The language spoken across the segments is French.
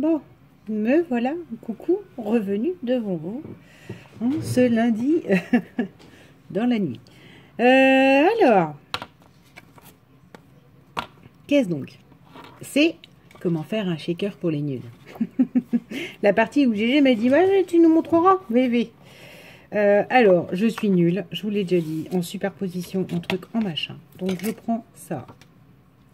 Bon, me voilà, coucou, revenu devant vous, hein, ce lundi dans la nuit. Alors, qu'est-ce donc? C'est comment faire un shaker pour les nuls. La partie où GG m'a dit, ouais, tu nous montreras, bébé. Alors, je suis nulle, je vous l'ai déjà dit, en superposition, en truc, en machin. Donc, je prends ça.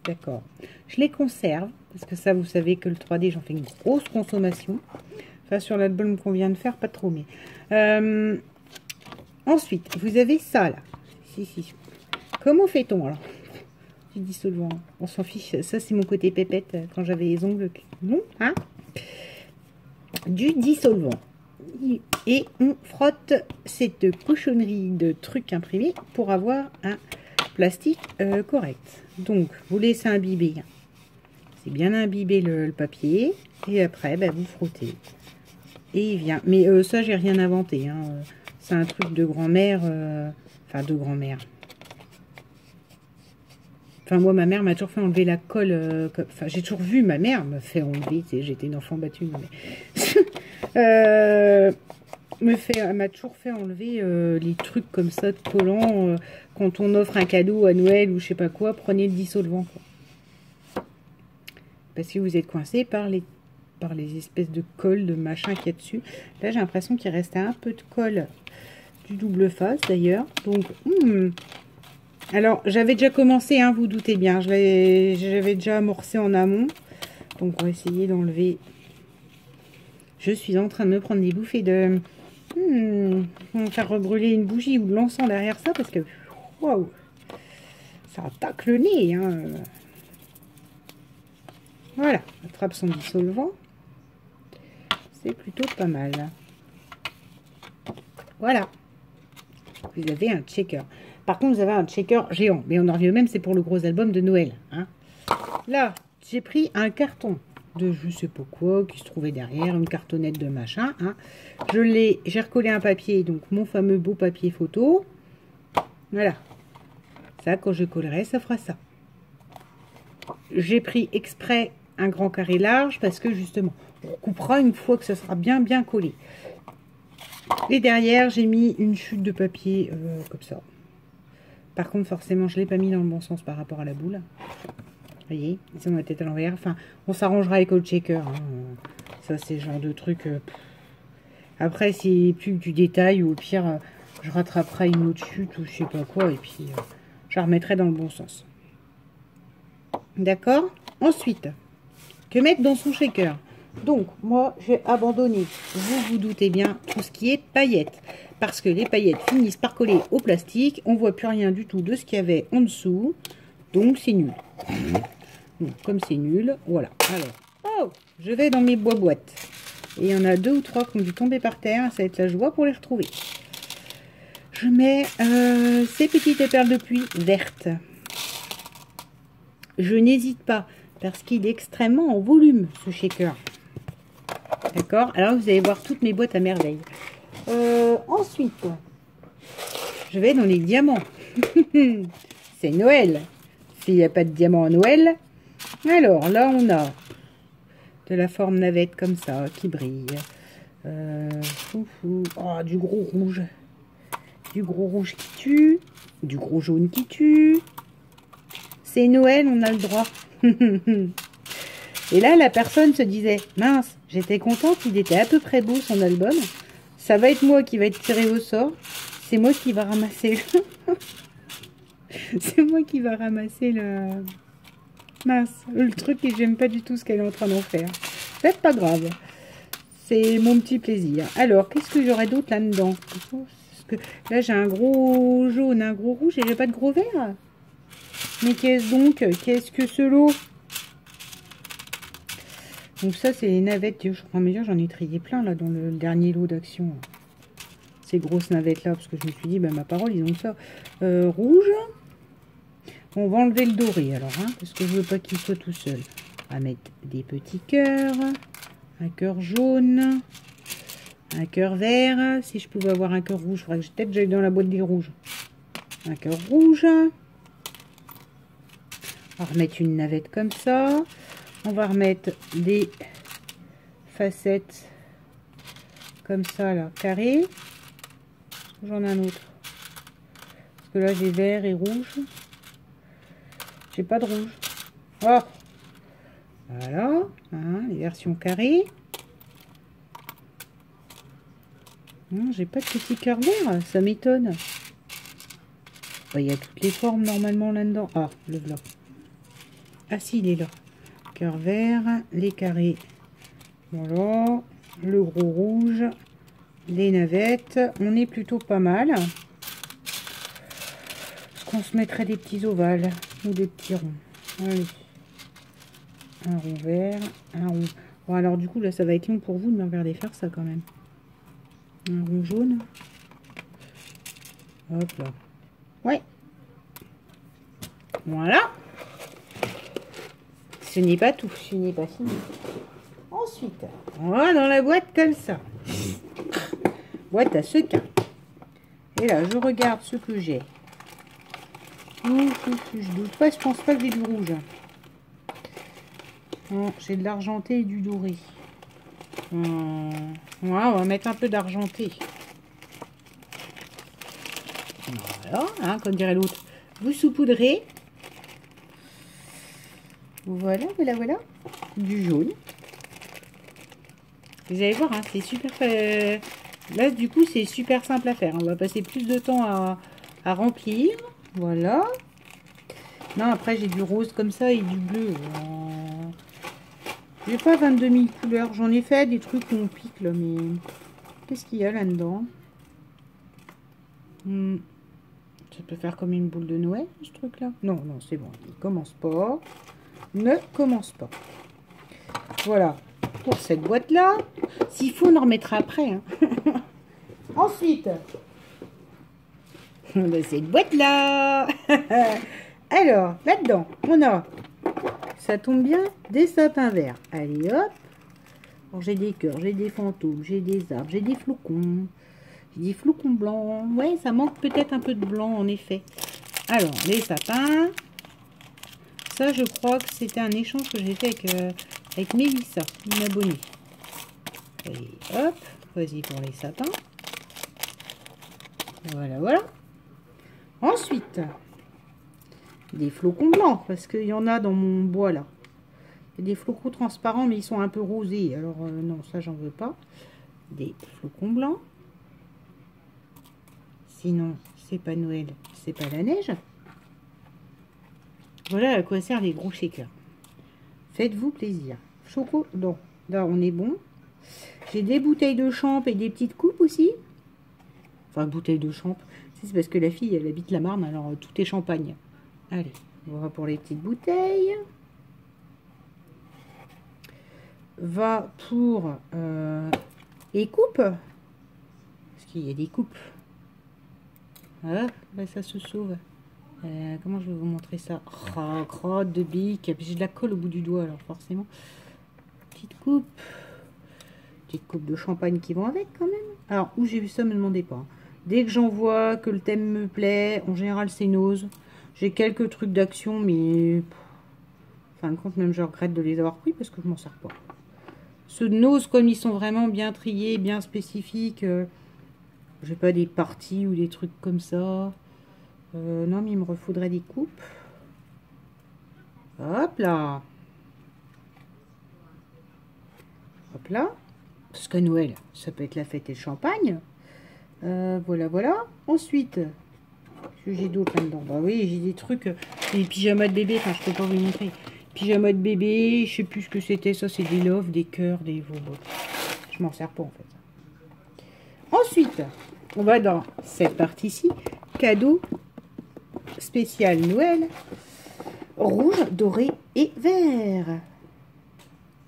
D'accord. Je les conserve, parce que ça, vous savez que le 3D, j'en fais une grosse consommation. Enfin, sur l'album qu'on vient de faire, pas trop, mais... Ensuite, vous avez ça, là. Si. Comment fait-on, alors? Du dissolvant. On s'en fiche. Ça, c'est mon côté pépette, quand j'avais les ongles. Non, hein? Du dissolvant. Et on frotte cette cochonnerie de trucs imprimés pour avoir un plastique correct. Donc, vous laissez imbiber. C'est bien imbiber le papier. Et après, bah, vous frottez. Et il vient. Mais ça, j'ai rien inventé. Hein. C'est un truc de grand-mère. Enfin, de grand-mère. Enfin, moi, ma mère m'a toujours fait enlever la colle. Enfin, j'ai toujours vu ma mère me faire enlever. J'étais une enfant battue. Mais... elle m'a toujours fait enlever les trucs comme ça de collants. Quand on offre un cadeau à Noël ou je sais pas quoi, prenez le dissolvant. Quoi. Parce que vous êtes coincé par les espèces de colle, de machin qu'il y a dessus. Là, j'ai l'impression qu'il restait un peu de colle du double face d'ailleurs. Donc, alors, j'avais déjà commencé, hein, vous doutez bien. J'avais déjà amorcé en amont. Donc, on va essayer d'enlever. Je suis en train de me prendre des bouffées de... on va faire rebrûler une bougie ou de l'encens derrière ça parce que... Waouh! Ça attaque le nez, hein. Voilà, attrape son dissolvant. C'est plutôt pas mal. Voilà. Vous avez un checker. Par contre, vous avez un checker géant. Mais on en revient au même, c'est pour le gros album de Noël. Hein. Là, j'ai pris un carton de je sais pas quoi qui se trouvait derrière, une cartonnette de machin. Hein. J'ai recollé un papier, donc mon fameux beau papier photo. Voilà. Ça, quand je collerai, ça fera ça. J'ai pris exprès un grand carré large parce que justement, on coupera une fois que ça sera bien collé. Et derrière, j'ai mis une chute de papier comme ça. Par contre, forcément, je ne l'ai pas mis dans le bon sens par rapport à la boule. Vous voyez, ils ont la tête à l'envers. Enfin, on s'arrangera avec le checker. Hein. Ça, c'est le genre de truc. Après, c'est plus du détail ou au pire, je rattraperai une autre chute ou je sais pas quoi. Et puis, je la remettrai dans le bon sens. D'accord? Ensuite, que mettre dans son shaker? Donc, moi, j'ai abandonné, vous vous doutez bien, tout ce qui est paillettes. Parce que les paillettes finissent par coller au plastique. On ne voit plus rien du tout de ce qu'il y avait en dessous. Donc, c'est nul. Donc, comme c'est nul, voilà. Alors, oh, je vais dans mes boîtes. Et il y en a 2 ou 3 qui ont dû tomber par terre. Ça va être la joie pour les retrouver. Je mets ces petites perles de pluie vertes. Je n'hésite pas, parce qu'il est extrêmement en volume, ce shaker. D'accord? Alors, vous allez voir toutes mes boîtes à merveille. Ensuite, je vais dans les diamants. C'est Noël. S'il n'y a pas de diamant à Noël. Alors, là, on a de la forme navette comme ça, qui brille. Oh, du gros rouge. Du gros rouge qui tue. Du gros jaune qui tue. C'est Noël, on a le droit. Et là, la personne se disait, mince, j'étais contente, il était à peu près beau son album. Ça va être moi qui va être tiré au sort. C'est moi qui va ramasser le... C'est moi qui va ramasser le... Mince, le truc et j'aime pas du tout ce qu'elle est en train d'en faire. C'est pas grave. C'est mon petit plaisir. Alors, qu'est-ce que j'aurais d'autre là-dedans? Parce que là, j'ai un gros jaune, un gros rouge et j'ai pas de gros vert. Mais qu'est-ce donc? Qu'est-ce que ce lot? Donc ça, c'est les navettes. Je crois mesure, j'en ai trié plein là dans le dernier lot d'action. Ces grosses navettes là, parce que je me suis dit, bah, ma parole, ils ont ça. Rouge. On va enlever le doré alors, hein, parce que je veux pas qu'il soit tout seul. On va mettre des petits cœurs. Un cœur jaune. Un cœur vert. Si je pouvais avoir un cœur rouge, il faudrait que peut-être j'aille dans la boîte des rouges. Un cœur rouge. On va remettre une navette comme ça. On va remettre des facette comme ça là, carré. J'en ai un autre. Parce que là j'ai vert et rouge. J'ai pas de rouge. Oh, voilà, hein, les versions carrées. Non, j'ai pas de petit cœur vert, ça m'étonne. Il y a toutes les formes normalement là-dedans. Ah, le blanc. Ah si, il est là. Cœur vert, les carrés. Voilà, le gros rouge, les navettes. On est plutôt pas mal. Est-ce qu'on se mettrait des petits ovales ou des petits ronds? Allez. Un rond vert, un rond. Bon, alors du coup, là, ça va être long pour vous de me regarder faire ça quand même. Un rond jaune. Hop là. Ouais. Voilà. Ce n'est pas tout. Ce n'est pas fini. Ensuite, on va dans la boîte comme ça. Boîte à sequins. Et là, je regarde ce que j'ai. Je doute pas, je pense pas que j'ai du rouge. Non, j'ai de l'argenté et du doré. Voilà, on va mettre un peu d'argenté. Voilà, hein, comme dirait l'autre. Vous saupoudrez. Voilà, voilà, voilà. Du jaune. Vous allez voir, hein, c'est super... Là, du coup, c'est super simple à faire. On va passer plus de temps à remplir. Voilà. Non, après, j'ai du rose comme ça et du bleu. J'ai pas 22 000 couleurs. J'en ai fait des trucs où on pique, là, mais... Qu'est-ce qu'il y a là-dedans? Ça peut faire comme une boule de Noël, ce truc-là? Non, non, c'est bon. Il commence pas. Ne commence pas. Voilà. Pour cette boîte-là. S'il faut, on en remettra après. Hein. Ensuite, cette boîte-là. Alors, là-dedans, on a... Ça tombe bien, des sapins verts. Allez, hop. Alors, j'ai des cœurs, j'ai des fantômes, j'ai des arbres, j'ai des flocons. J'ai des flocons blancs. Ouais, ça manque peut-être un peu de blanc, en effet. Alors, les sapins. Ça, je crois que c'était un échange que j'ai fait avec Mélissa, une abonnée. Allez, hop. Vas-y pour les sapins. Voilà, voilà. Ensuite, des flocons blancs, parce qu'il y en a dans mon bois, là. Il y a des flocons transparents, mais ils sont un peu rosés. Alors, non, ça, j'en veux pas. Des flocons blancs. Sinon, c'est pas Noël, c'est pas la neige. Voilà à quoi servent les gros shakers. Faites-vous plaisir. Choco, non, là, on est bon. J'ai des bouteilles de champ et des petites coupes aussi. Enfin, bouteilles de champ. C'est parce que la fille, elle habite la Marne, alors tout est champagne. Allez, on va pour les petites bouteilles. Va pour les coupes. Parce qu'il y a des coupes. Ah, bah ça se sauve. Comment je vais vous montrer ça? Oh, crotte de bique. J'ai de la colle au bout du doigt, alors forcément. Petite coupe. Petite coupe de champagne qui vont avec quand même. Alors, où j'ai vu ça, me demandez pas. Dès que j'en vois, que le thème me plaît, en général c'est Nose. J'ai quelques trucs d'action, mais... En fin de compte, même je regrette de les avoir pris parce que je m'en sers pas. Ceux de Nose, comme ils sont vraiment bien triés, bien spécifiques, j'ai pas des parties ou des trucs comme ça. Non, mais il me refaudrait des coupes. Hop là. Hop là. Parce que Noël, ça peut être la fête et le champagne. Voilà, voilà. Ensuite, j'ai d'autres là-dedans. Bah oui, j'ai des trucs, des pyjamas de bébé. Enfin, je peux pas vous les montrer. Pyjamas de bébé, je sais plus ce que c'était. Ça, c'est des loves, des cœurs, des bobos. Je m'en sers pas en fait. Ensuite, on va dans cette partie-ci. Cadeau spécial Noël. Rouge, doré et vert.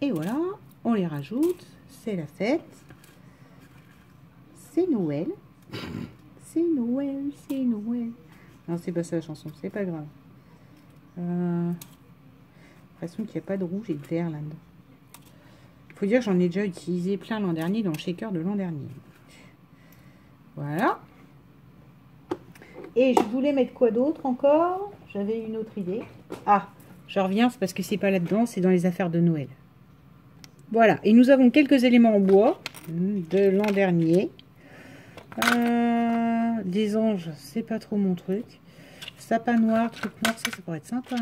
Et voilà, on les rajoute. C'est la fête. C'est Noël. C'est Noël, c'est Noël. Non, c'est pas ça la chanson, c'est pas grave. L'impression qu'il n'y a pas de rouge et de vert là-dedans. Il faut dire que j'en ai déjà utilisé plein l'an dernier dans le shaker de l'an dernier. Voilà. Et je voulais mettre quoi d'autre encore? J'avais une autre idée. Ah, je reviens, c'est parce que c'est pas là-dedans, c'est dans les affaires de Noël. Voilà, et nous avons quelques éléments en bois de l'an dernier. Des anges, c'est pas trop mon truc. Sapin noir, truc noir, ça pourrait être sympa.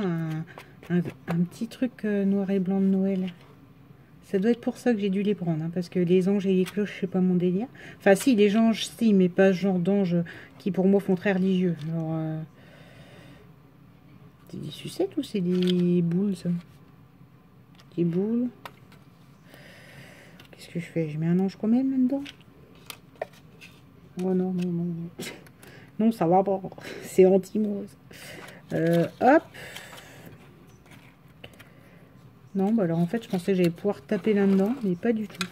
Un petit truc noir et blanc de Noël. Ça doit être pour ça que j'ai dû les prendre, hein, parce que les anges et les cloches, c'est pas mon délire. Enfin si, les anges, si, mais pas ce genre d'anges qui pour moi font très religieux. Alors, c'est des sucettes ou c'est des boules, ça? Des boules. Qu'est-ce que je fais? Je mets un ange quand même là-dedans? Oh non, non, non, non. Non, ça va pas. C'est anti-mose. Hop. Non, bah alors en fait, je pensais que j'allais pouvoir taper là-dedans, mais pas du tout.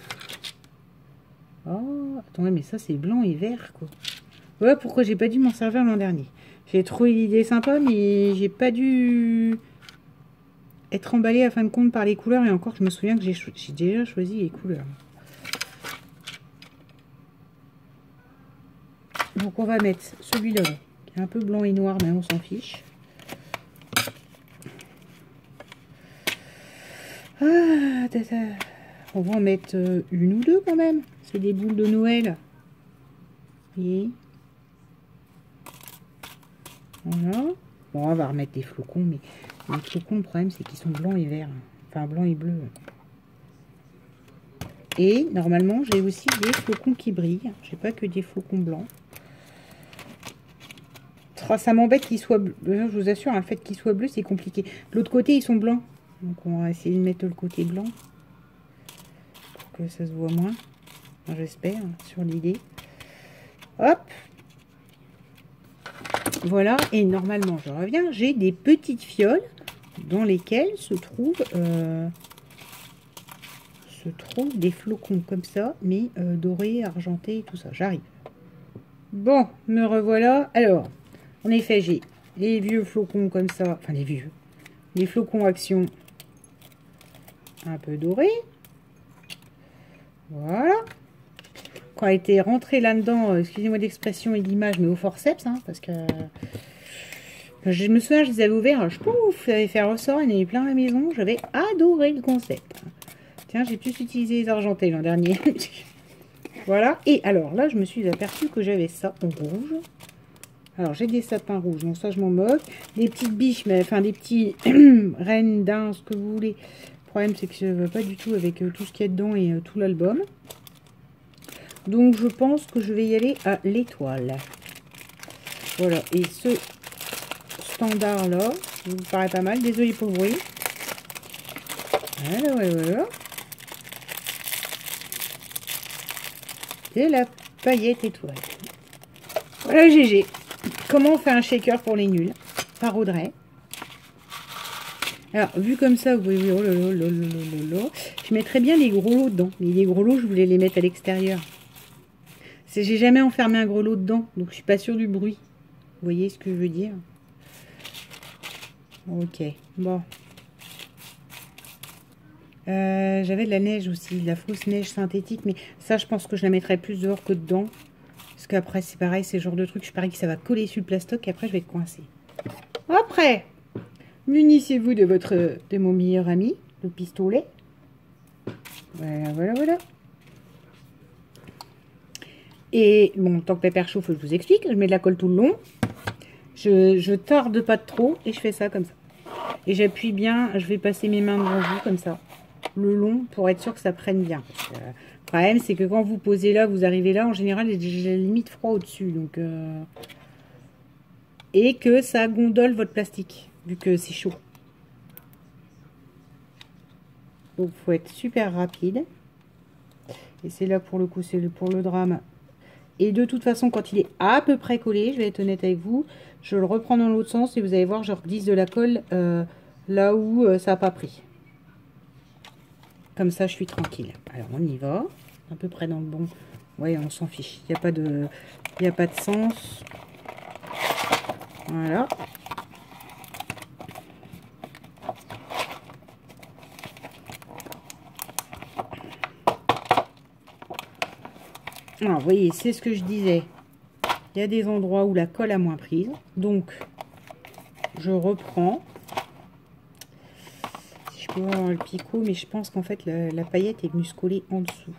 Oh, attendez, mais ça, c'est blanc et vert, quoi. Ouais, pourquoi j'ai pas dû m'en servir l'an dernier? J'ai trouvé l'idée sympa, mais j'ai pas dû être emballé à fin de compte par les couleurs. Et encore, je me souviens que j'ai déjà choisi les couleurs. Donc, on va mettre celui-là, qui est un peu blanc et noir, mais on s'en fiche. Ah, on va en mettre une ou deux quand même. C'est des boules de Noël. Et voilà. Bon, on va remettre des flocons, mais les flocons, le problème, c'est qu'ils sont blancs et verts. Enfin, blanc et bleu. Et normalement, j'ai aussi des flocons qui brillent. J'ai pas que des flocons blancs. Ça m'embête qu'ils soient bleus. Je vous assure, hein, le fait qu'ils soient bleus, c'est compliqué. De l'autre côté, ils sont blancs. Donc, on va essayer de mettre le côté blanc. Pour que ça se voit moins. Enfin, j'espère, sur l'idée. Hop. Voilà. Et normalement, je reviens. J'ai des petites fioles dans lesquelles se trouvent des flocons comme ça. Mais dorés, argentés, tout ça. J'arrive. Bon, me revoilà. Alors, en effet, j'ai les vieux flocons comme ça. Enfin, les vieux. Les flocons Action un peu dorés. Voilà. Quand a été rentré là-dedans, excusez-moi l'expression et l'image, mais au forceps, hein, parce que je me souviens, je les avais ouverts, je pouf, j'avais fait ressort, il y en avait plein à la maison, j'avais adoré le concept. Tiens, j'ai plus utilisé les argentés l'an dernier. Voilà, et alors là, je me suis aperçue que j'avais ça en rouge. Alors, j'ai des sapins rouges, donc ça, je m'en moque. Des petites biches, mais enfin, des petits rennes d'un, ce que vous voulez. Le problème, c'est que je ne veux pas du tout avec tout ce qu'il y a dedans et tout l'album. Donc, je pense que je vais y aller à l'étoile. Voilà, et ce standard-là, vous paraît pas mal. Désolé pour le bruit. Voilà, voilà, voilà. C'est la paillette étoile. Voilà, GG. Comment on fait un shaker pour les nuls? Par Audrey. Alors, vu comme ça, vous voyez, oh là là là là là, je mettrais bien les gros lots dedans. Mais les gros lots, je voulais les mettre à l'extérieur. J'ai jamais enfermé un gros lot dedans, donc je suis pas sûre du bruit. Vous voyez ce que je veux dire? Ok, bon. J'avais de la neige aussi, de la fausse neige synthétique, mais ça, je pense que je la mettrais plus dehors que dedans. Parce qu'après, c'est pareil, c'est le genre de truc, je parie que ça va coller sur le plastoc et après, je vais être coincée. Après, munissez-vous de mon meilleur ami, le pistolet. Voilà, voilà, voilà. Et bon, tant que la paire chauffe, je vous explique. Je mets de la colle tout le long. Je tarde pas de trop et je fais ça comme ça. Et j'appuie bien, je vais passer mes mains devant vous comme ça, le long, pour être sûr que ça prenne bien. Le problème, c'est que quand vous posez là, vous arrivez là, en général, j'ai limite froid au-dessus. Donc, et que ça gondole votre plastique, vu que c'est chaud. Donc, il faut être super rapide. Et c'est là, pour le coup, c'est pour le drame. Et de toute façon, quand il est à peu près collé, je vais être honnête avec vous, je le reprends dans l'autre sens et vous allez voir, je reglisse de la colle là où ça n'a pas pris. Comme ça, je suis tranquille. Alors, on y va. À peu près dans le bon. Ouais, on s'en fiche. Il n'y a pas de sens. Voilà. Alors, vous voyez, c'est ce que je disais. Il y a des endroits où la colle a moins prise. Donc, je reprends. Si je pouvoir avoir le picot, mais je pense qu'en fait, la paillette est venue se coller en dessous.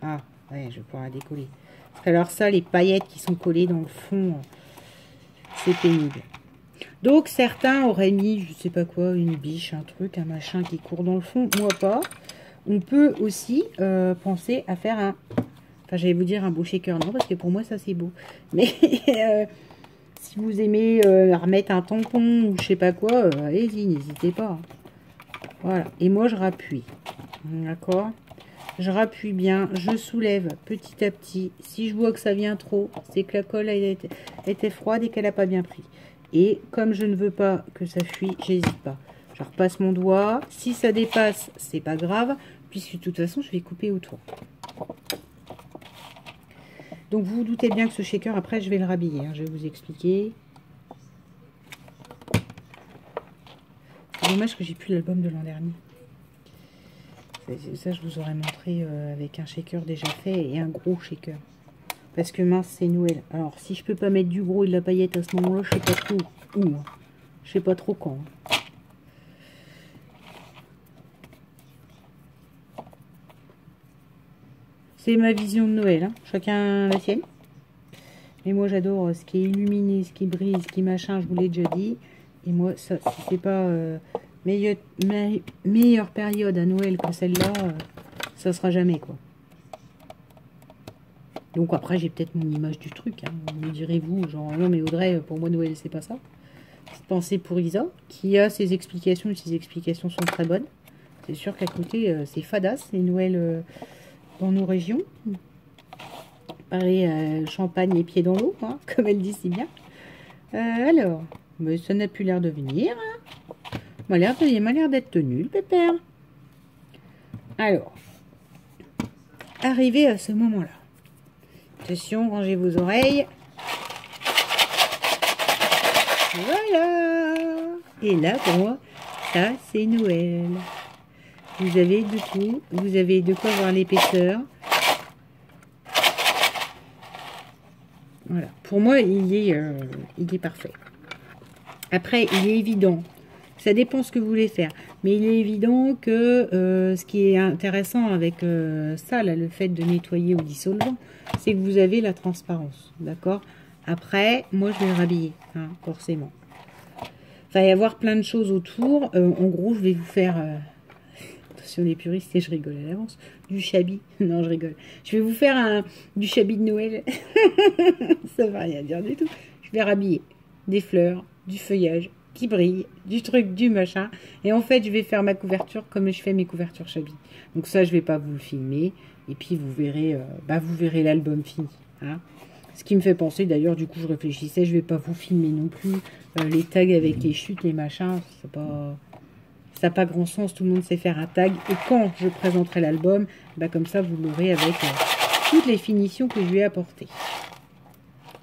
Ah, ouais, je vais pouvoir la décoller. Parce que alors ça, les paillettes qui sont collées dans le fond, c'est pénible. Donc, certains auraient mis, je sais pas quoi, une biche, un truc, un machin qui court dans le fond. Moi, pas. On peut aussi penser à faire un... Enfin, j'allais vous dire un beau shaker, non, parce que pour moi, ça, c'est beau. Mais si vous aimez remettre un tampon ou je sais pas quoi, allez-y, n'hésitez pas. Voilà. Et moi, je rappuie. D'accord? Je rappuie bien, je soulève petit à petit. Si je vois que ça vient trop, c'est que la colle était froide et qu'elle n'a pas bien pris. Et comme je ne veux pas que ça fuit, j'hésite pas. Je repasse mon doigt. Si ça dépasse, c'est pas grave, puisque de toute façon, je vais couper autour. Donc, vous vous doutez bien que ce shaker, après, je vais le rhabiller. Hein, je vais vous expliquer. C'est dommage que j'ai plus l'album de l'an dernier. Ça, je vous aurais montré avec un shaker déjà fait et un gros shaker. Parce que mince, c'est Noël. Alors, si je peux pas mettre du gros et de la paillette à ce moment-là, je sais pas trop où. Hein. Je sais pas trop quand. Hein. C'est ma vision de Noël. Hein. Chacun la sienne. Mais moi, j'adore ce qui est illuminé, ce qui brille, ce qui machin. Je vous l'ai déjà dit. Et moi, ça, si c'est pas meilleure période à Noël que celle-là, ça sera jamais, quoi. Donc après, j'ai peut-être mon image du truc. Hein. Me direz-vous, genre, non mais Audrey, pour moi, Noël, c'est pas ça. Petite pensée pour Isa, qui a ses explications, et ses explications sont très bonnes. C'est sûr qu'à côté, c'est fadasse, les Noël dans nos régions. Pareil, champagne les pieds dans l'eau, hein, comme elle dit si bien. Alors, mais ça n'a plus l'air de venir. Hein. Il m'a l'air d'être tenu, le pépère. Alors, arrivé à ce moment-là. Attention, rangez vos oreilles. Voilà. Et là, pour moi, ça, c'est Noël. Vous avez de tout. Vous avez de quoi voir l'épaisseur. Voilà. Pour moi, il est parfait. Après, il est évident. Ça dépend ce que vous voulez faire. Mais il est évident que ce qui est intéressant avec ça, là, le fait de nettoyer au dissolvant, c'est que vous avez la transparence. D'accord? Après, moi, je vais le rhabiller, hein, forcément. Il va y avoir plein de choses autour. En gros, je vais vous faire... attention les puristes, et je rigole à l'avance. Du chablis. Non, je rigole. Je vais vous faire du chablis de Noël. Ça ne va rien dire du tout. Je vais rhabiller des fleurs, du feuillage qui brille, du truc, du machin. Et en fait, je vais faire ma couverture comme je fais mes couvertures chablis. Donc ça, je vais pas vous le filmer. Et puis, vous verrez l'album fini. Hein. Ce qui me fait penser, d'ailleurs, du coup, je réfléchissais, je vais pas vous filmer non plus les tags avec les chutes, les machins. Ça n'a pas grand sens. Tout le monde sait faire un tag. Et quand je présenterai l'album, comme ça, vous l'aurez avec toutes les finitions que je lui ai apportées.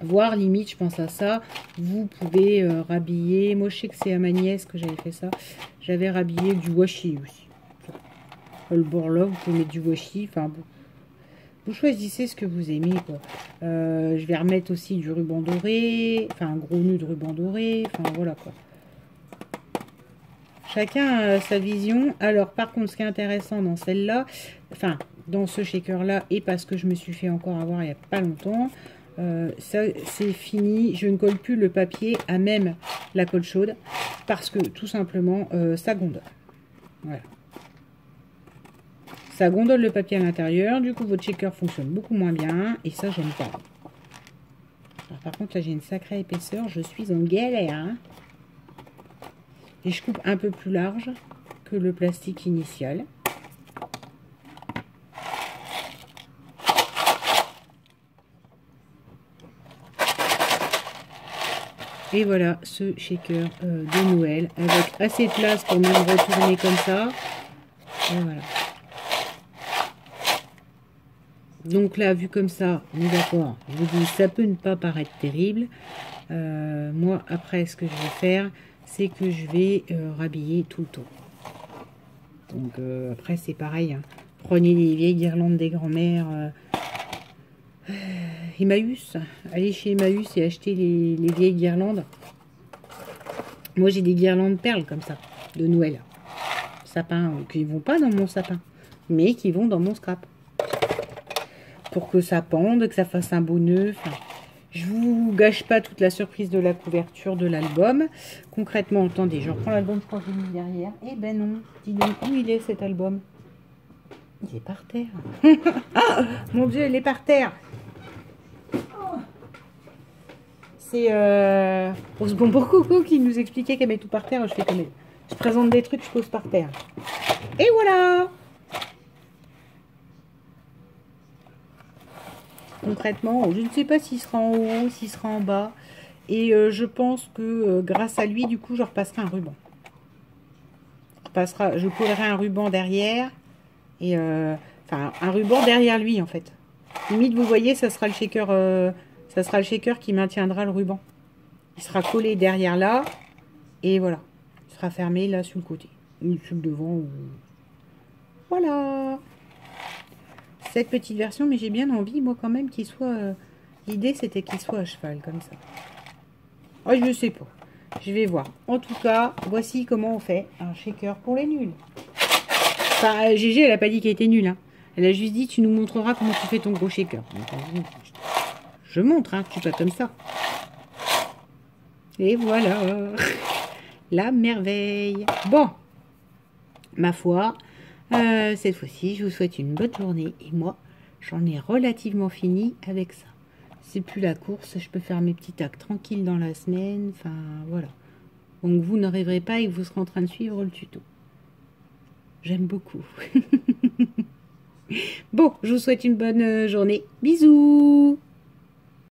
Voire limite, je pense à ça, vous pouvez rhabiller, moi je sais que c'est à ma nièce que j'avais fait ça, j'avais rhabillé du washi aussi. Le bord là, vous pouvez mettre du washi, enfin bon, vous choisissez ce que vous aimez quoi. Je vais remettre aussi du ruban doré, enfin un gros nœud de ruban doré, enfin voilà quoi. Chacun a sa vision. Alors par contre, ce qui est intéressant dans celle-là, enfin dans ce shaker là, et parce que je me suis fait encore avoir il n'y a pas longtemps, ça c'est fini, je ne colle plus le papier à même la colle chaude parce que tout simplement ça gondole. Voilà, ça gondole le papier à l'intérieur, du coup votre shaker fonctionne beaucoup moins bien et ça j'aime pas. Alors, par contre là j'ai une sacrée épaisseur, je suis en galère hein. Et je coupe un peu plus large que le plastique initial. Et voilà ce shaker de Noël avec assez de place pour même retourner comme ça. Et voilà. Donc là, vu comme ça, on est d'accord. Je vous dis, ça peut ne pas paraître terrible. Moi, après, ce que je vais faire, c'est que je vais rhabiller tout le tour. Donc après, c'est pareil. Hein. Prenez les vieilles guirlandes des grands-mères. Emmaüs, allez chez Emmaüs et achetez les vieilles guirlandes. Moi j'ai des guirlandes perles comme ça, de Noël. sapin, qui vont pas dans mon sapin, mais qui vont dans mon scrap. Pour que ça pende, que ça fasse un beau nœud. Enfin, je vous gâche pas toute la surprise de la couverture de l'album. Concrètement, attendez, je reprends l'album, je crois que j'ai mis derrière. Eh ben non, dis donc, où il est cet album? Il est par terre. Ah, mon Dieu, il est par terre. C'est Rose Bonbon Coco qui nous expliquait qu'elle met tout par terre. Je fais comme elle. Je présente des trucs, je pose par terre. Et voilà. Concrètement, je ne sais pas s'il sera en haut, s'il sera en bas. Et je pense que grâce à lui, du coup, je repasserai un ruban. Je collerai un ruban derrière. Et enfin, un ruban derrière lui, en fait. Limite, vous voyez, ça sera le shaker qui maintiendra le ruban. Il sera collé derrière là. Et voilà. Il sera fermé là sur le côté. Ou sur le devant. Ou... Voilà. Cette petite version, mais j'ai bien envie, moi, quand même, qu'il soit... L'idée, c'était qu'il soit à cheval, comme ça. Oh, je ne sais pas. Je vais voir. En tout cas, voici comment on fait un shaker pour les nuls. Enfin, Gégé, elle n'a pas dit qu'elle était nulle. Hein. Elle a juste dit, tu nous montreras comment tu fais ton gros shaker. Donc, je montre, hein, tu pas comme ça. Et voilà. La merveille. Bon. Ma foi, cette fois-ci, je vous souhaite une bonne journée. Et moi, j'en ai relativement fini avec ça. C'est plus la course, je peux faire mes petits actes tranquilles dans la semaine. Enfin, voilà. Donc, vous ne rêverez pas et que vous serez en train de suivre le tuto. J'aime beaucoup. Bon, je vous souhaite une bonne journée. Bisous!